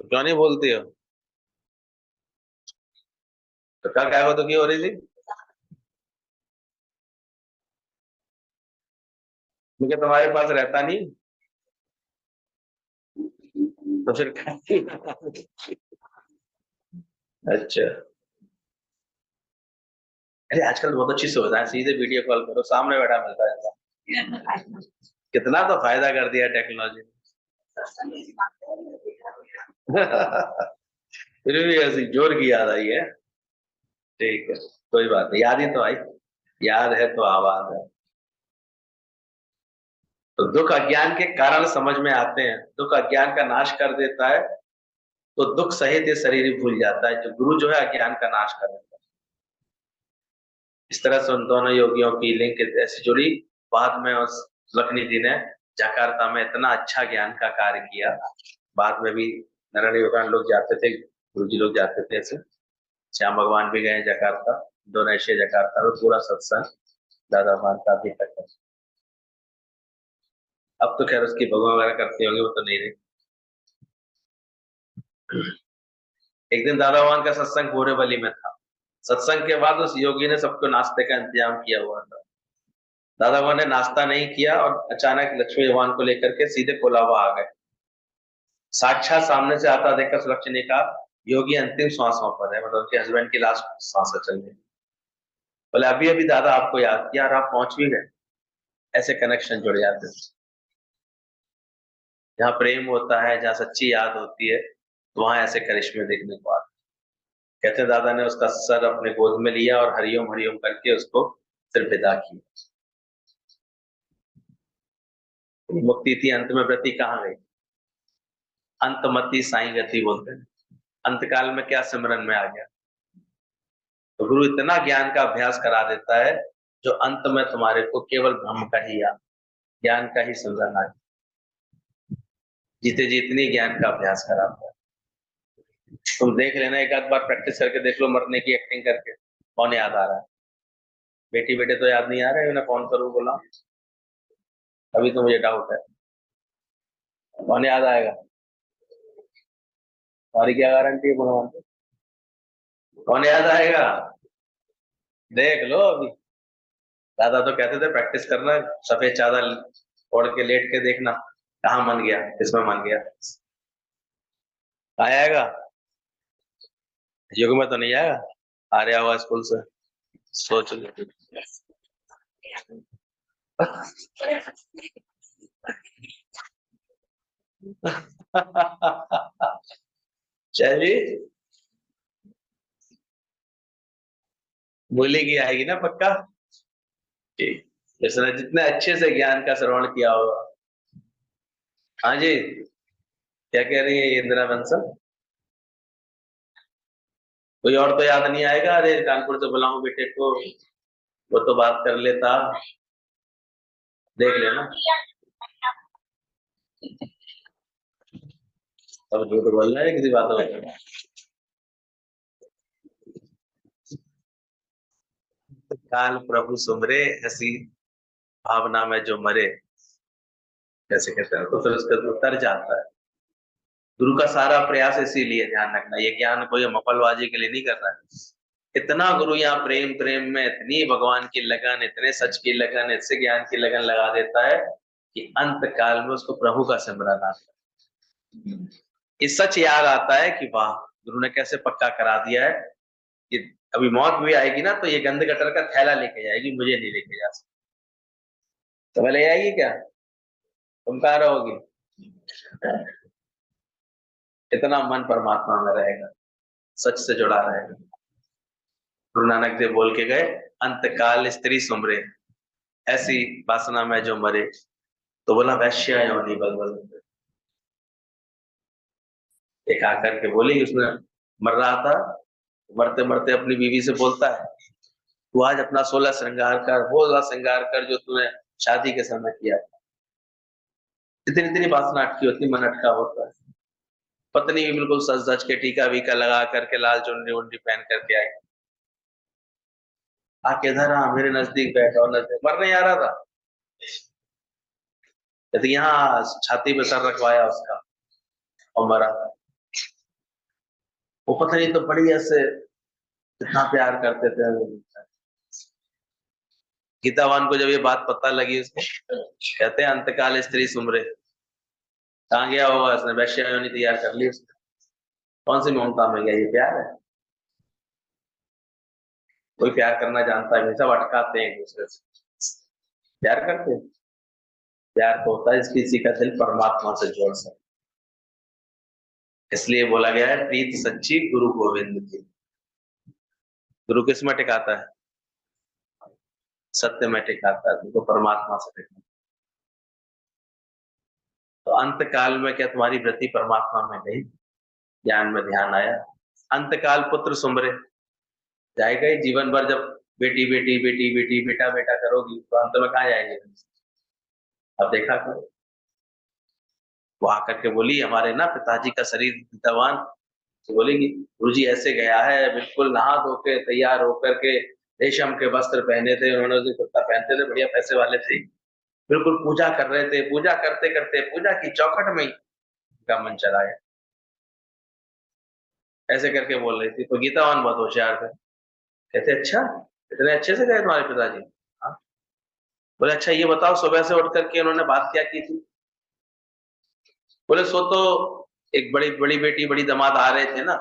[SPEAKER 1] तो क्यों नहीं बोलती हो? तो कल क्या दुखी हो रही थी? मुझे तुम्हारे पास रहता नहीं, तो फिर अच्छा, अरे आजकल बहुत अच्छी सुविधा है, सीधे वीडियो कॉल करो, सामने बैठा मिलता है। कितना तो फायदा कर दिया टेक्नोलॉजी ने। फिर भी ऐसी जोर की याद आई है, ठीक है, कोई बात नहीं, याद ही तो आई, याद है तो आवाज है। तो दुख अज्ञान के कारण समझ में आते हैं, दुख अज्ञान का नाश कर देता है, तो दुख सहित ये शरीर ही भूल जाता है, जो गुरु जो है अज्ञान का नाश कर देता है। इस तरह से उन दोनों योगियों की लिंक ऐसी जुड़ी, बाद में उस लखनी ने जकार्ता में इतना अच्छा ज्ञान का कार्य किया। बाद में भी नारायण भगवान लोग जाते थे, गुरु जी लोग जाते थे ऐसे। श्याम भगवान भी गए जकार्ता, इंडोनेशिया जकार्ता में पूरा सत्संग दादा भगवान का अभी तक है। अब तो खैर उसकी भगवान वगैरह करते होंगे, वो तो नहीं रही। एक दिन दादा भगवान का सत्संग बोरेवली में था। सत्संग के बाद उस योगी ने सबको नाश्ते का इंतजाम किया हुआ था। दादा भगवान ने नाश्ता नहीं किया और अचानक लक्ष्मी भगवान को लेकर के सीधे कोलाबा आ गए। साक्षात सामने से आता देखकर सुलक्षण ने कहा, योगी अंतिम श्वासों पर है, मतलब उनके हस्बैंड की लास्ट सांस चल रही। बोले अभी अभी दादा आपको याद किया और आप पहुंच भी गए। ऐसे कनेक्शन जुड़ जाते हैं। जहाँ प्रेम होता है, जहाँ सच्ची याद होती है, तो वहां ऐसे करिश्मे देखने को आते। कहते दादा ने उसका सर अपने गोद में लिया और हरिओम हरिओम करके उसको फिर विदा किया। मुक्ति थी, अंत में व्रति कहाँ गई? अंतमति साई गति बोलते हैं। अंतकाल में क्या सिमरन में आ गया। तो गुरु इतना ज्ञान का अभ्यास करा देता है जो अंत में तुम्हारे को केवल ब्रह्म का ही या ज्ञान का ही सिमरन आ। जीते जितनी ज्ञान का अभ्यास कराता है। तुम देख लेना, एक आध बार प्रैक्टिस करके देख लो, मरने की एक्टिंग करके कौन याद आ रहा है? बेटी बेटे तो याद नहीं आ रहे, उन्हें कौन करूं बोला, अभी तो मुझे डाउट है कौन याद आएगा। हमारी क्या गारंटी है भगवान को? कौन याद आएगा? देख लो अभी। दादा तो कहते थे प्रैक्टिस करना, सफेद चादर ओढ़ के लेट के देखना कहाँ मन गया, किसमें मन गया। आएगा युग में तो नहीं आएगा। आ रहा हुआ स्कूल से, सोच लो। चलिए, बोलेगी आएगी ना पक्का। ठीक, जिसने जितने अच्छे से ज्ञान का श्रवण किया होगा। हाँ जी, क्या कह रही है इंदिरा बंसल? कोई और तो याद नहीं आएगा? अरे कानपुर से बुलाऊं बेटे को, वो तो बात कर लेता। देख लेना, अब झूठ बोलना है किसी बात में। काल प्रभु सुमरे, ऐसी भावना में जो मरे, कैसे कहते हैं, तो फिर उसका उतर जाता है। गुरु का सारा प्रयास इसीलिए, ध्यान रखना, ये ज्ञान कोई मफलबाजी के लिए नहीं कर रहा है। इतना गुरु यहाँ प्रेम प्रेम में इतनी भगवान की लगन, इतने सच की लगन, इससे ज्ञान की लगन लगा देता है कि अंत काल में उसको प्रभु का सिमरन आता है। ये सच याद आता है कि वाह, गुरु ने कैसे पक्का करा दिया है कि अभी मौत भी आएगी ना तो ये गंद गटर का थैला लेके जाएगी, मुझे नहीं लेके जा सकती। तो ले आएगी क्या? तुम कहाँ रहोगी? इतना मन परमात्मा में रहेगा, सच से जुड़ा रहेगा। गुरु नानक देव बोल के गए, अंतकाल स्त्री सुमरे, ऐसी वासना में जो मरे। तो बोला वैश्य योनि बलबल। एक आकर के बोली, उसने मर रहा था, मरते मरते अपनी बीवी से बोलता है, तू आज अपना 16 श्रृंगार कर, वो वाला श्रृंगार कर जो तूने शादी के समय किया था। इतनी इतनी वासना अटकी होती, मन अटका होता है। पत्नी भी बिल्कुल सज धज के टीका वीका लगा करके लाल चुन्नी उन्नी पहन करके आई, आके इधर आ मेरे नजदीक बैठा, और नजदीक मर नहीं आ रहा था, यदि यहाँ छाती पे सर रखवाया उसका और मरा। वो पता नहीं तो बड़ी ऐसे कितना प्यार करते थे। गीतावान को जब ये बात पता लगी उसको, कहते हैं अंतकाल स्त्री सुमरे, कहाँ गया होगा, उसने वैश्य योनि तैयार कर ली उसने। कौन सी ममता में गया, ये प्यार है? कोई प्यार करना जानता है? सब अटकाते हैं एक दूसरे से, प्यार करते हैं। प्यार तो होता है किसी का दिल परमात्मा से जोड़ सके, इसलिए बोला गया है प्रीत सच्ची गुरु गोविंद की। गुरु किस में टिकाता है? सत्य में टिकाता है, तुमको परमात्मा से टिकाता। तो अंत काल में क्या तुम्हारी वृत्ति परमात्मा में गई? ज्ञान में ध्यान आया? अंतकाल पुत्र सुमरे, जाएगा ही जीवन भर। जब बेटी बेटी बेटी बेटी बेटा बेटा करोगी तो अंत में कहाँ जाएंगे? अब देखा करो। वो आकर के बोली हमारे ना पिताजी का शरीर विद्वान, तो बोलेगी गुरुजी ऐसे गया है, बिल्कुल नहा धो के तैयार होकर के रेशम के वस्त्र पहने थे उन्होंने, जो कुर्ता पहनते थे, बढ़िया पैसे वाले थे, बिल्कुल पूजा कर रहे थे, पूजा करते करते पूजा की चौखट में ही उनका मन चला गया। ऐसे करके बोल रही थी, तो गीतावान बहुत होशियार थे, कहते अच्छा इतने अच्छे से गए तुम्हारे पिताजी? हाँ। बोले अच्छा ये बताओ सुबह से उठ करके उन्होंने बात क्या की थी? बोले सो तो एक बड़ी बड़ी बेटी बड़ी दामाद आ रहे थे ना,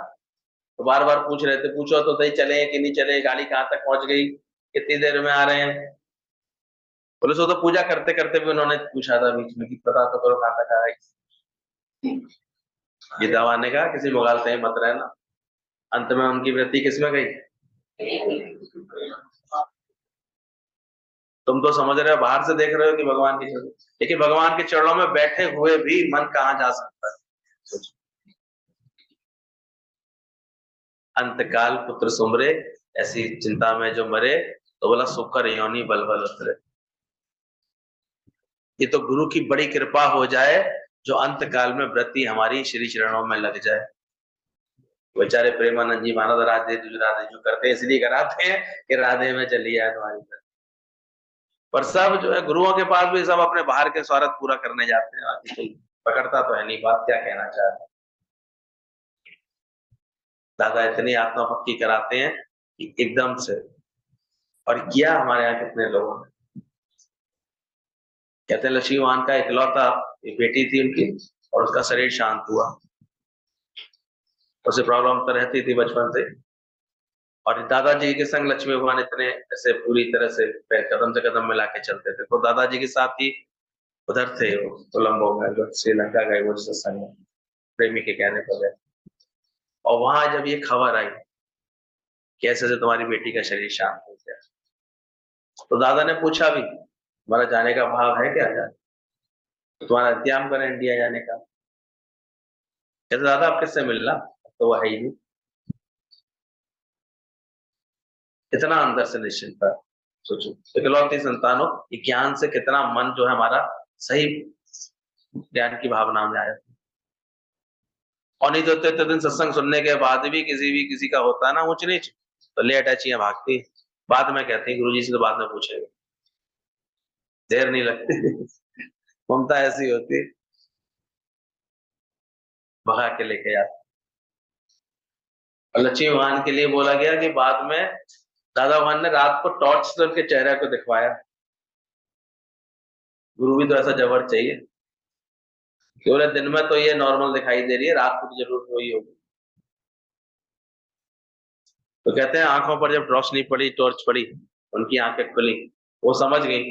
[SPEAKER 1] तो बार बार पूछ रहे थे, पूछो तो सही चले कि नहीं चले, गाड़ी कहाँ तक पहुंच गई, कितनी देर में आ रहे हैं। बोले सो तो पूजा करते करते भी उन्होंने पूछा था बीच में कि पता तो करो कहाँ तक आ रही। गीतावा ने कहा किसी मुगालते में मत रहना, अंत में उनकी वृत्ति किसमें गई? तुम तो समझ रहे हो, बाहर से देख रहे हो कि भगवान की चरणों, लेकिन भगवान के चरणों में बैठे हुए भी मन कहाँ जा सकता है? अंतकाल पुत्र सुमरे, ऐसी चिंता में जो मरे, तो बोला सुकर योनि बल बल उतरे। ये तो गुरु की बड़ी कृपा हो जाए, जो अंत काल में वृत्ति हमारी श्री चरणों में लग जाए। बेचारे प्रेमानंद जी महाराज राधे राधे जो करते हैं इसलिए कराते हैं कि राधे में चली जाए तुम्हारी वृत्ति। पर सब जो है गुरुओं के पास भी सब अपने बाहर के स्वार्थ पूरा करने जाते हैं, आदमी कोई पकड़ता तो है नहीं। बात क्या कहना चाह रहे हैं? दादा इतनी आत्मा पक्की कराते हैं कि एकदम से। और किया हमारे यहाँ कितने लोगों ने। कहते हैं लक्ष्मी मान का इकलौता एक बेटी थी उनकी, और उसका शरीर शांत हुआ। उसे प्रॉब्लम तो रहती थी बचपन से, और दादाजी के संग लक्ष्मी भगवान इतने ऐसे पूरी तरह से कदम से कदम मिला के चलते थे, तो दादाजी के साथ ही उधर थे वो कोलंबो में, जो श्रीलंका गए वो सत्संग में, प्रेमी के कहने पर गए। और वहां जब ये खबर आई कैसे से तुम्हारी बेटी का शरीर शांत हो गया, तो दादा ने पूछा भी तुम्हारा जाने का भाव है क्या? जाने तो तुम्हारा इंतजाम करें इंडिया जाने का। कहते दादा आप किससे मिलना, तो वो है ही नहीं। कितना अंदर से निश्चिंत था। सोचो इकलौती संतान हो, ज्ञान से कितना मन जो है हमारा सही ज्ञान की भावना में आया। और नहीं तो इतने दिन सत्संग सुनने के बाद भी किसी का होता है ना ऊंच नीच, तो ले अटैचियां भागती, बाद में कहती है गुरुजी से तो बाद में पूछेंगे, देर नहीं लगती। ममता ऐसी होती, भगा के लेके जाती। और लक्ष्मी भगवान के लिए बोला गया कि बाद में दादा भगवान ने रात को टॉर्च से उनके चेहरे को दिखवाया। गुरु भी तो ऐसा जबर चाहिए, केवल दिन में तो ये नॉर्मल दिखाई दे रही है, रात को तो जरूर वही होगी। तो कहते हैं आंखों पर जब रोशनी पड़ी, टॉर्च पड़ी, उनकी आंखें खुली, वो समझ गई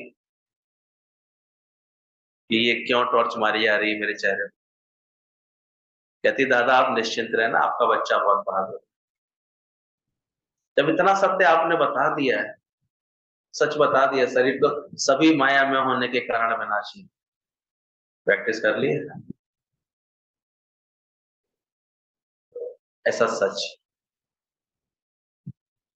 [SPEAKER 1] कि ये क्यों टॉर्च मारी जा रही है मेरे चेहरे पर। कहती दादा आप निश्चिंत रहना, आपका बच्चा बहुत बहादुर। जब इतना सत्य आपने बता दिया है, सच बता दिया, शरीर तो सभी माया में होने के कारण विनाशी, प्रैक्टिस कर लिए ऐसा सच।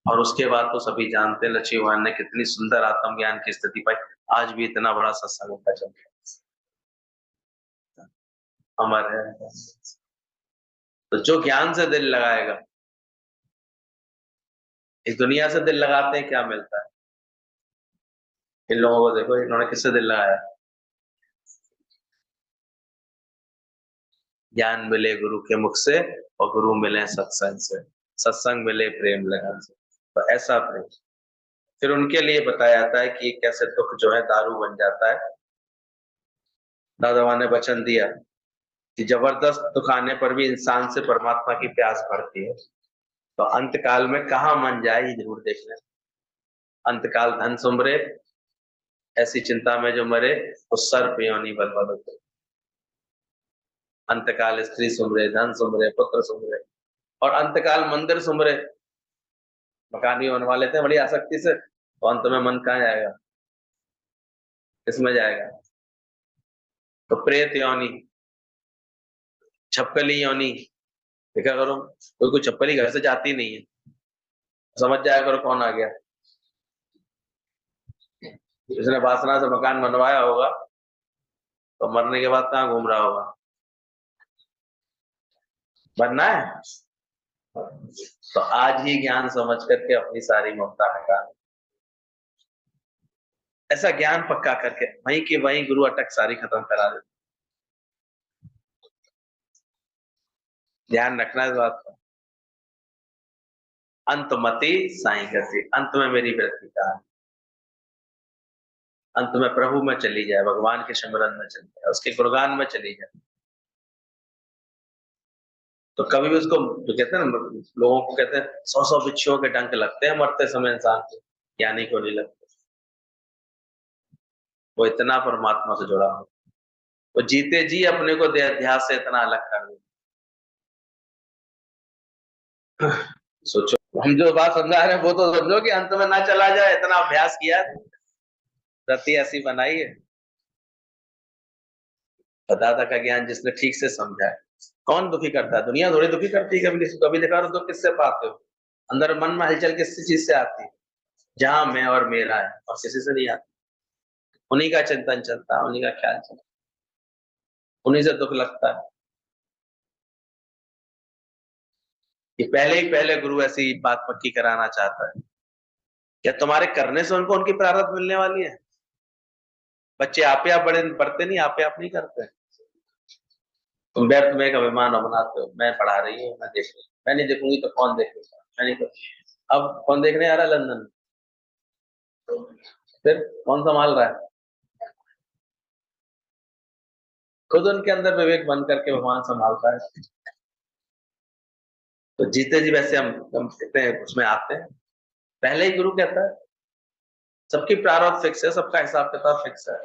[SPEAKER 1] और उसके बाद तो सभी जानते हैं लक्ष्मी भगवान ने कितनी सुंदर आत्मज्ञान की स्थिति पाई। आज भी इतना बड़ा सत्संग उनका चल रहा है, अमर है। तो जो ज्ञान से दिल लगाएगा, इस दुनिया से दिल लगाते हैं क्या मिलता है? इन लोगों को देखो, इन्होंने किससे दिल लगाया? ज्ञान मिले गुरु के मुख से, और गुरु मिले सत्संग से, सत्संग मिले प्रेम लगन से, तो ऐसा प्रेम। फिर उनके लिए बताया जाता है कि कैसे दुख जो है दारू बन जाता है। दादा ने वचन दिया कि जबरदस्त दुख आने पर भी इंसान से परमात्मा की प्यास बढ़ती है, तो अंतकाल में कहाँ मन जाए ये जरूर देख लें। अंतकाल धन सुमरे, ऐसी चिंता में जो मरे, उस सर्प योनि बल बल उतरे। अंतकाल स्त्री सुमरे, धन सुमरे, पुत्र सुमरे, और अंतकाल मंदिर सुमरे। मकान भी बनवा लेते हैं बड़ी आसक्ति से, तो अंत में मन कहाँ जाएगा? किसमें जाएगा? तो प्रेत योनि, छपकली योनि। देखा करो कोई छपकली घर से जाती नहीं है, समझ जाया करो कौन आ गया। जिसने वासना से मकान बनवाया होगा, तो मरने के बाद कहाँ घूम रहा होगा? बनना है तो आज ही ज्ञान समझ करके अपनी सारी ममता हटा। ऐसा ज्ञान पक्का करके वहीं की वहीं गुरु अटक सारी खत्म करा देते। ध्यान रखना इस बात का। अंतमति साईं गति, अंत में मेरी वृत्ति का, अंत में प्रभु में चली जाए, भगवान के सिमरन में चली जाए, उसके गुणगान में चली जाए। तो कभी भी उसको जो कहते हैं ना, लोगों को कहते हैं 100 बिच्छुओं के डंक लगते हैं मरते समय इंसान को, ज्ञानी को नहीं लगते। वो इतना परमात्मा से जुड़ा हो, वो जीते जी अपने को देहाध्यास से इतना अलग कर दे। सोचो, हम जो बात समझा रहे हैं वो तो समझो कि अंत में ना चला जाए, इतना अभ्यास किया है, रति ऐसी बनाई है। दादा का ज्ञान जिसने ठीक से समझा है, कौन दुखी करता है? दुनिया थोड़ी दुखी करती है। कभी कभी देखा हो तो किससे पाते हो? अंदर मन में हलचल किस चीज से आती है? जहां मैं और मेरा है, और किसी से नहीं आती। उन्हीं का चिंतन चलता है, उन्हीं का ख्याल चलता है, उन्हीं से दुख लगता है। कि पहले ही पहले गुरु ऐसी बात पक्की कराना चाहता है, क्या तुम्हारे करने से उनको उनकी प्रारब्ध मिलने वाली है? बच्चे आपे आप बड़े पढ़ते नहीं, आपे आप नहीं करते। तुम व्यर्थ में एक अभिमान बनाते हो, मैं पढ़ा रही हूँ, मैं देख रही हूँ, मैं नहीं देखूंगी तो कौन देखेगा, मैं नहीं करूँ। अब कौन देखने आ रहा है लंदन? फिर कौन संभाल रहा है? खुद उनके अंदर विवेक बन करके भगवान संभालता है। तो जीते जी वैसे हम कहते हैं उसमें आते हैं। पहले ही गुरु कहता है सबकी प्रारब्ध फिक्स है, सबका हिसाब किताब फिक्स है,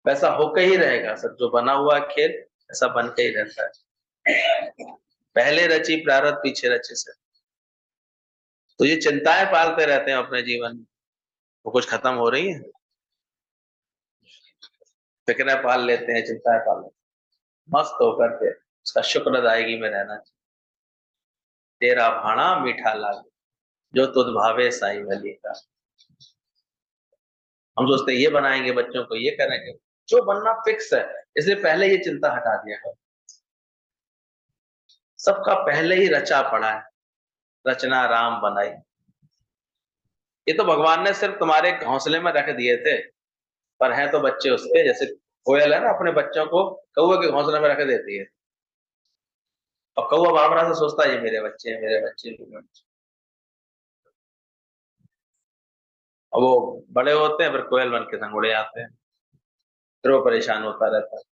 [SPEAKER 1] वैसा होके ही रहेगा। सब जो बना हुआ है खेल, ऐसा बन के ही रहता है। पहले रची प्रारब्ध पीछे रचे से। तो ये चिंताएं पालते रहते हैं अपने जीवन में, वो कुछ खत्म हो रही है? फिक्रें पाल लेते हैं, चिंताएं पाल लेते हैं, मस्त होकर के उसका शुक्र अदायगी में रहना चाहिए। तेरा भाणा मीठा लागे, जो तुझ भावे साई भली का। हम सोचते हैं ये बनाएंगे बच्चों को, ये करेंगे, जो बनना फिक्स है, इसलिए पहले ये चिंता हटा दिया करो। सबका पहले ही रचा पड़ा है, रचना राम बनाई। ये तो भगवान ने सिर्फ तुम्हारे घोंसले में रख दिए थे, पर हैं तो बच्चे उसके। जैसे कोयल है ना, अपने बच्चों को कौवे के घोंसले में रख देती है, और कौवा बाबरा से सोचता है ये मेरे बच्चे हैं, मेरे बच्चे, मेरे बच्चे। और वो बड़े होते हैं, फिर कोयल बन के संग उड़े आते हैं, फिर वो परेशान होता रहता है।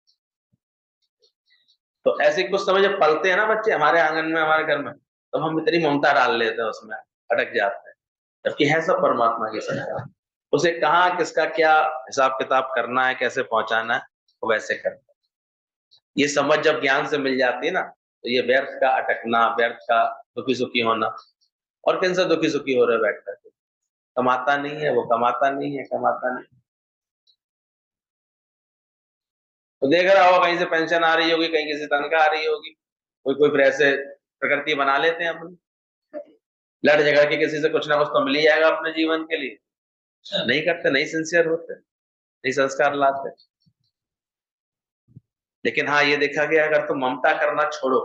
[SPEAKER 1] तो ऐसे कुछ समय जब पलते हैं ना बच्चे हमारे आंगन में, हमारे घर में, तब हम इतनी ममता डाल लेते हैं उसमें, अटक जाते हैं। जबकि है सब परमात्मा की संतान। उसे कहाँ किसका क्या हिसाब किताब करना है, कैसे पहुंचाना है, वो वैसे करता है। ये समझ जब ज्ञान से मिल जाती है ना, तो ये व्यर्थ का अटकना, व्यर्थ का दुखी सुखी होना, और किन से दुखी सुखी हो रहे बैठ करके? कमाता नहीं है वो, कमाता नहीं है, कमाता नहीं। तो देख रहा होगा कहीं से पेंशन आ रही होगी, कहीं किसी तनख्वाह आ रही होगी, कोई कोई फिर ऐसे प्रकृति बना लेते हैं अपनी, लड़ झगड़ के किसी से कुछ ना कुछ तो मिल ही जाएगा अपने जीवन के लिए। नहीं करते, नहीं सिंसियर होते, नहीं संस्कार लाते। लेकिन हाँ, ये देखा गया अगर तुम ममता करना छोड़ो,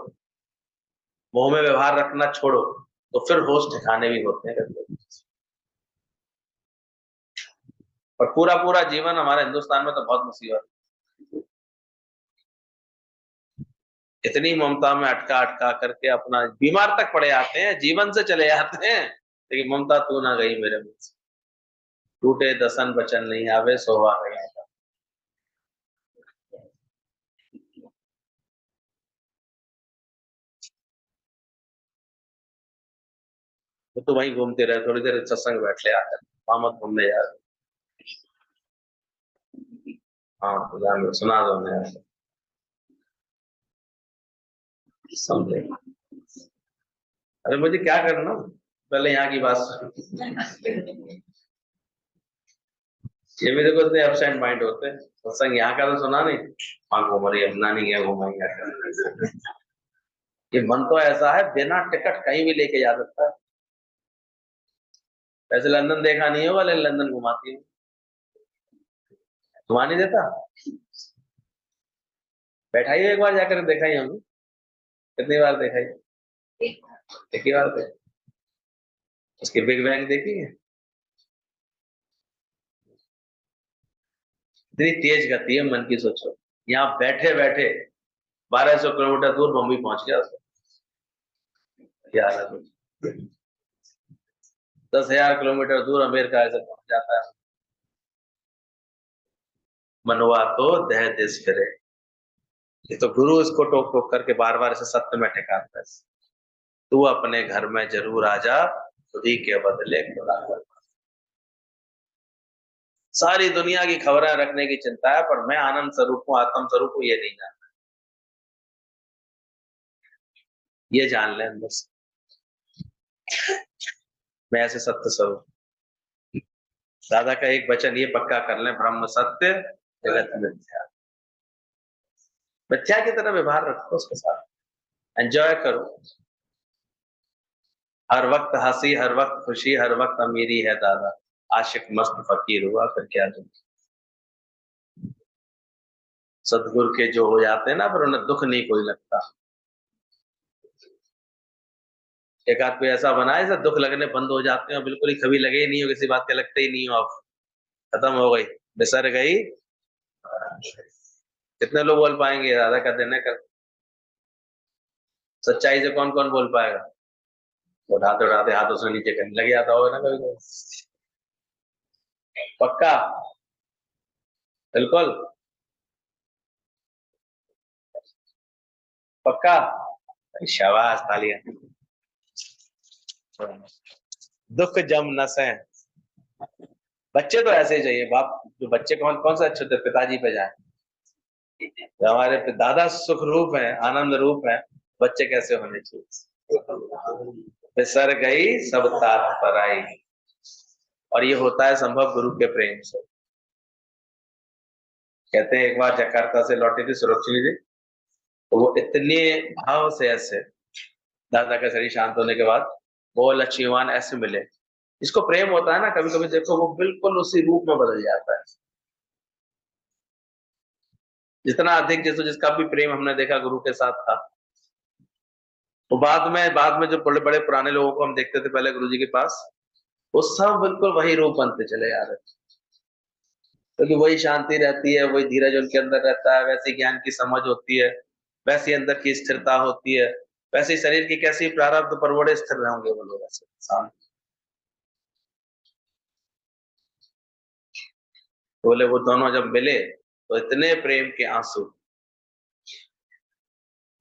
[SPEAKER 1] मोह में व्यवहार रखना छोड़ो, तो फिर होश ठिकाने भी होते हैं कभी। और पूरा पूरा जीवन हमारे हिंदुस्तान में तो बहुत मुसीबत, इतनी ममता में अटका अटका करके अपना बीमार तक पड़े आते हैं, जीवन से चले जाते हैं, लेकिन ममता तू ना गई मेरे मुंह से। टूटे दसन बचन नहीं आवे, सोवा गया। वो तो वहीं घूमते रहे, थोड़ी देर सत्संग बैठ ले आकर, वहां मत घूमने यार। हाँ तो जान लो, सुना दो मैं समझे। अरे मुझे क्या करना, पहले यहाँ की बात सुन। ये भी देखो इतने एब्सेंट माइंड होते हैं, सत्संग यहाँ का तो सुना नहीं, वहां घूम रही अपना नहीं गया, घुमाएंगे। ये मन तो ऐसा है, बिना टिकट कहीं भी लेके जा सकता है। वैसे लंदन देखा नहीं होगा, लेकिन लंदन घुमाती है, घुमा नहीं देता। बैठाइए एक बार जाकर दिखाइए हमने कितनी बार देखा है? एक ही बार देखा। उसकी बिग बैंग देखी है? इतनी तेज गति है मन की, सोचो यहाँ बैठे बैठे 1200 किलोमीटर दूर बम्बई पहुंच गया उसको। 10,000 किलोमीटर दूर अमेरिका ऐसे पहुंच जाता है। मनवा तो दह देश फिरे। ये तो गुरु इसको टोक टोक करके बार बार इसे सत्य में ठिकाता है। तू अपने घर में जरूर आ जा, खुदी के बदले खुदा कर। सारी दुनिया की खबरें रखने की चिंता है, पर मैं आनंद स्वरूप हूँ, आत्म स्वरूप हूँ, ये नहीं जानता। ये जान ले अंदर से, मैं ऐसे सत्य स्वरूप। दादा का एक वचन ये पक्का कर लें, ब्रह्म सत्य जगत मिथ्या। मिथ्या की तरह व्यवहार रखो उसके साथ, एंजॉय करो। हर वक्त हंसी, हर वक्त खुशी, हर वक्त अमीरी है दादा। आशिक मस्त फकीर हुआ फिर क्या दुख। सदगुरु के जो हो जाते हैं ना, फिर उन्हें दुख नहीं कोई लगता। एक आध कोई ऐसा बना है, दुख लगने बंद हो जाते हैं, बिल्कुल ही कभी लगे ही नहीं हो, किसी बात के लगते ही नहीं हो, अब खत्म हो गई, बिसर गई। कितने लोग बोल पाएंगे दादा का दिन है कल? सच्चाई से कौन कौन बोल पाएगा? उठाते उठाते हाथों से नीचे करने लग जाता होगा ना कभी कभी। पक्का? बिल्कुल पक्का। शाबाश, तालियां। दुख जम न सहे। बच्चे तो ऐसे ही चाहिए बाप, जो बच्चे कौन कौन से अच्छे होते, पिताजी पे जाए। तो हमारे दादा सुख रूप है, आनंद रूप है, बच्चे कैसे होने चाहिए? बिसर गई सब तात पर आई। और ये होता है संभव गुरु के प्रेम से। कहते हैं एक बार जकार्ता से लौटी थी सुरक्षित जी, तो वो इतने भाव से ऐसे, दादा का शरीर शांत होने के बाद वो लक्ष्मीवान ऐसे मिले। इसको प्रेम होता है ना, कभी कभी देखो वो बिल्कुल उसी रूप में बदल जाता है। जितना अधिक जैसे जिसका भी प्रेम हमने देखा गुरु के साथ था, तो बाद में जो बड़े बड़े पुराने लोगों को हम देखते थे पहले गुरु जी के पास, वो सब बिल्कुल वही रूप बनते चले आ रहे थे। क्योंकि वही शांति रहती है, वही धीरज उनके अंदर रहता है, वैसी ज्ञान की समझ होती है, वैसी अंदर की स्थिरता होती है, वैसे शरीर की कैसी प्रारब्ध पर बड़े स्थिर होंगे वो लोग ऐसे शांत। तो बोले वो दोनों जब मिले तो इतने प्रेम के आंसू।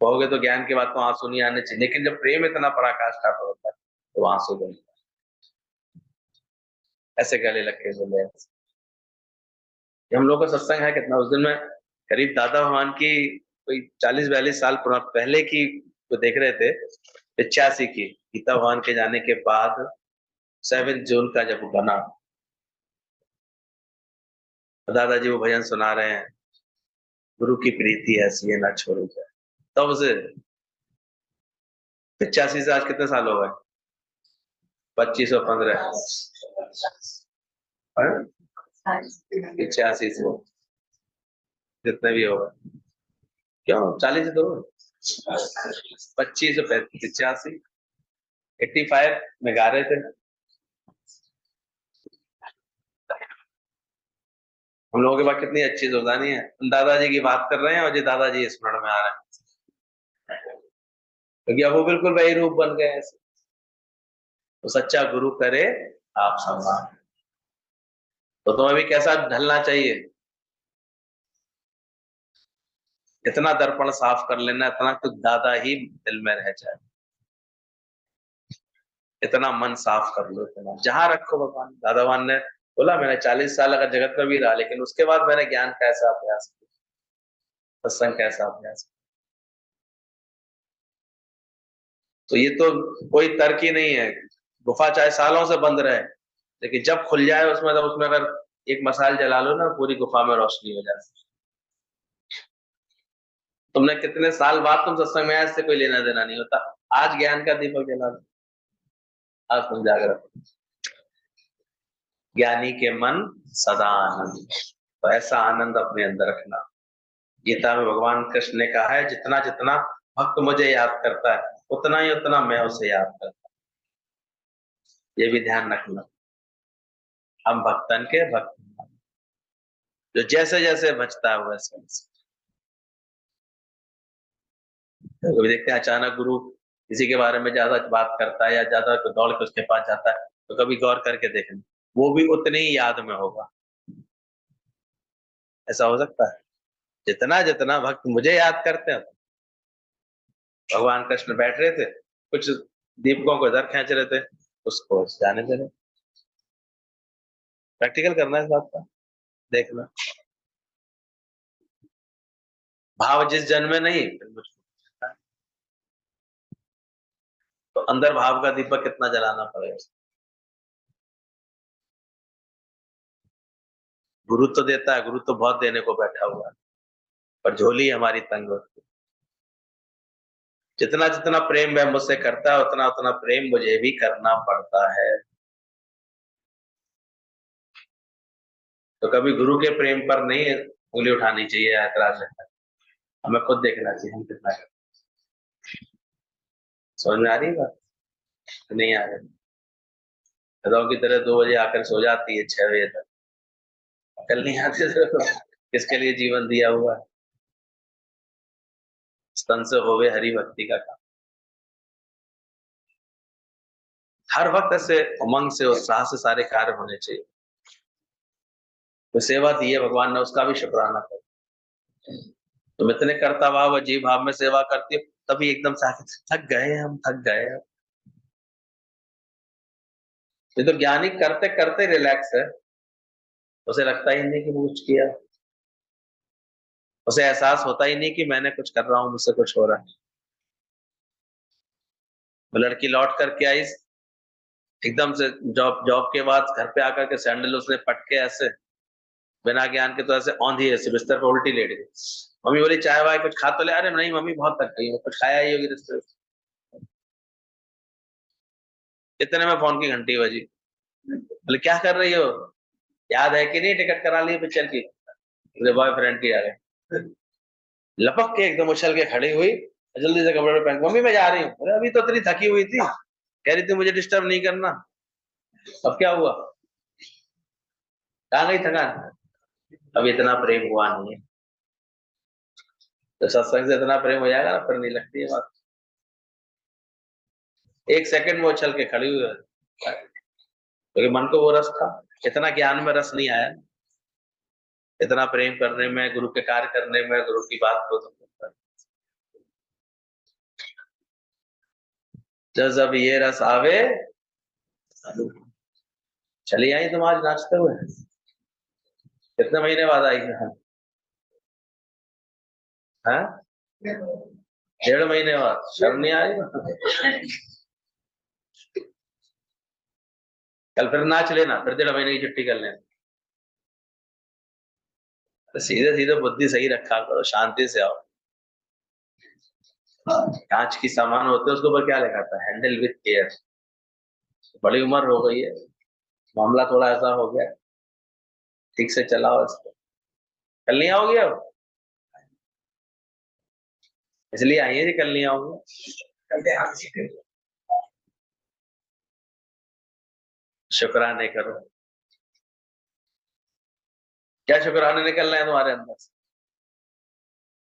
[SPEAKER 1] कहोगे तो ज्ञान के बाद तो आंसू नहीं आने चाहिए, लेकिन जब प्रेम इतना पराकाष्ठा पर होता है तो आंसू बनते हैं। ऐसे गले लग के बोले। हम लोग का सत्संग है कितना, उस दिन में करीब दादा भगवान की कोई 40-42 साल पहले की तो देख रहे थे, 85 की, गीता भगवान के जाने के बाद 7 जून का जब बना, तो दादाजी वो भजन सुना रहे हैं, गुरु की प्रीति ऐसी है ना छोड़ी जाए। तब से 85 से आज कितने साल हो गए? 2515, 85 से जितने भी हो गए, क्यों 40 तो 25 से 85, 85 में गा रहे थे हम लोगों के पास। कितनी अच्छी जुबानी है, हम दादाजी की बात कर रहे हैं और जी दादाजी स्मरण में आ रहे हैं, क्योंकि अब वो बिल्कुल वही रूप बन गए हैं। तो सच्चा गुरु करे आप सम्मान। तो तुम्हें भी कैसा ढलना चाहिए? इतना दर्पण साफ कर लेना, इतना तो दादा ही दिल में रह जाए। इतना मन साफ कर लो, इतना जहां रखो भगवान। दादा भगवान ने बोला मैंने 40 साल अगर जगत में भी रहा, लेकिन उसके बाद मैंने ज्ञान का ऐसा अभ्यास किया, सत्संग का ऐसा अभ्यास किया। तो ये तो कोई तर्क ही नहीं है। गुफा चाहे सालों से बंद रहे, लेकिन जब खुल जाए उसमें, तो उसमें अगर एक मसाल जला लो ना, पूरी गुफा में रोशनी हो जाती। तुमने कितने साल बाद तुम सत्संग में आए, इससे कोई लेना देना नहीं होता। आज ज्ञान का दीपक जला दो, आज तुम जागृत। ज्ञानी के मन सदा आनंद, तो ऐसा आनंद अपने अंदर रखना। गीता में भगवान कृष्ण ने कहा है, जितना जितना भक्त मुझे याद करता है उतना ही उतना मैं उसे याद करता हूं। ये भी ध्यान रखना, हम भक्तन के भक्त, जो जैसे जैसे बचता है वैसे वैसे। कभी देखते हैं अचानक गुरु किसी के बारे में ज्यादा बात करता है या ज्यादा दौड़ के उसके पास जाता है, तो कभी गौर करके देखना, वो भी उतने ही याद में होगा। ऐसा हो सकता है? जितना जितना भक्त मुझे याद करते हैं, भगवान कृष्ण बैठ रहे थे, कुछ दीपकों को इधर खींच रहे थे, उसको जाने दे रहे। प्रैक्टिकल करना है इस बात का, देखना। भाव जिस जन्म में नहीं, तो अंदर भाव का दीपक कितना जलाना पड़ेगा। गुरु तो देता है, गुरु तो बहुत देने को बैठा हुआ है, पर झोली हमारी तंग होती है। जितना जितना प्रेम वह मुझसे करता है उतना उतना प्रेम मुझे भी करना पड़ता है। तो कभी गुरु के प्रेम पर नहीं उंगली उठानी चाहिए, ऐतराज रखना, हमें खुद देखना चाहिए हम कितना करते। समझ में आ रही है बात? नहीं आ रही? गधों की तरह 2 बजे आकर सो जाती है, 6 बजे तक कल नहीं आती तो किसके लिए जीवन दिया हुआ है? स्तन से होवे हरि भक्ति का काम। हर वक्त ऐसे उमंग से उत्साह से सारे कार्य होने चाहिए। तो सेवा दी है भगवान ने, उसका भी शुक्राना करो। तुम इतने कर्ता भाव और जीव भाव में सेवा करती हो, तभी एकदम से आके थक गए हम, थक गए हम। ये तो ज्ञानी करते करते रिलैक्स है, उसे लगता ही नहीं कि वो कुछ किया, उसे एहसास होता ही नहीं कि मैंने कुछ कर रहा हूँ, मुझसे कुछ हो रहा है। वो लड़की लौट करके आई, एकदम से जॉब जॉब के बाद घर पे आकर के सैंडल उसने पटके ऐसे, बिना ज्ञान के, तो ऐसे औंधी ऐसे बिस्तर पर उल्टी लेट गई। मम्मी बोली चाय वाय कुछ खा तो ले, अरे नहीं मम्मी बहुत थक गई हूँ, कुछ खाया ही होगी रिश्ते। इतने में फोन की घंटी बजी। बोले क्या कर रही हो, याद है कि नहीं टिकट करा ली पिक्चर की? बॉयफ्रेंड की आ गई, लपक के एकदम उछल के खड़ी हुई, जल्दी से कपड़े पहन, मम्मी मैं जा रही हूँ। अरे अभी तो इतनी थकी हुई थी, कह रही थी मुझे डिस्टर्ब नहीं करना, अब क्या हुआ, कहाँ गई थकान? अब इतना प्रेम हुआ नहीं है। तो सत्संग से इतना प्रेम हो जाएगा ना, फिर नहीं लगती है बात। 1 सेकंड में उछल के खड़ी हुई है, क्योंकि मन को वो रस था, इतना ज्ञान में रस नहीं आया, इतना प्रेम करने में, गुरु के कार्य करने में, गुरु की बात को तो। जब ये रस आवे, चली आई तुम आज नाचते हुए, कितने महीने बाद आई है? हाँ? 1.5 महीने बाद शर्म नहीं आई? कल फिर नाच लेना, फिर 1.5 महीने की छुट्टी कर लेना। तो सीधे सीधे बुद्धि सही रखा करो, शांति से आओ। कांच की सामान होते हैं, उसके ऊपर क्या लिखा था, हैंडल विथ केयर। बड़ी उम्र हो गई है, मामला थोड़ा ऐसा हो गया, ठीक से चलाओ इसको। कल नहीं आओगे अब? इसलिए आई है जी, कल नहीं आओगे। शुक्राने करो। क्या शुक्राने निकल रहे हैं तुम्हारे अंदर से?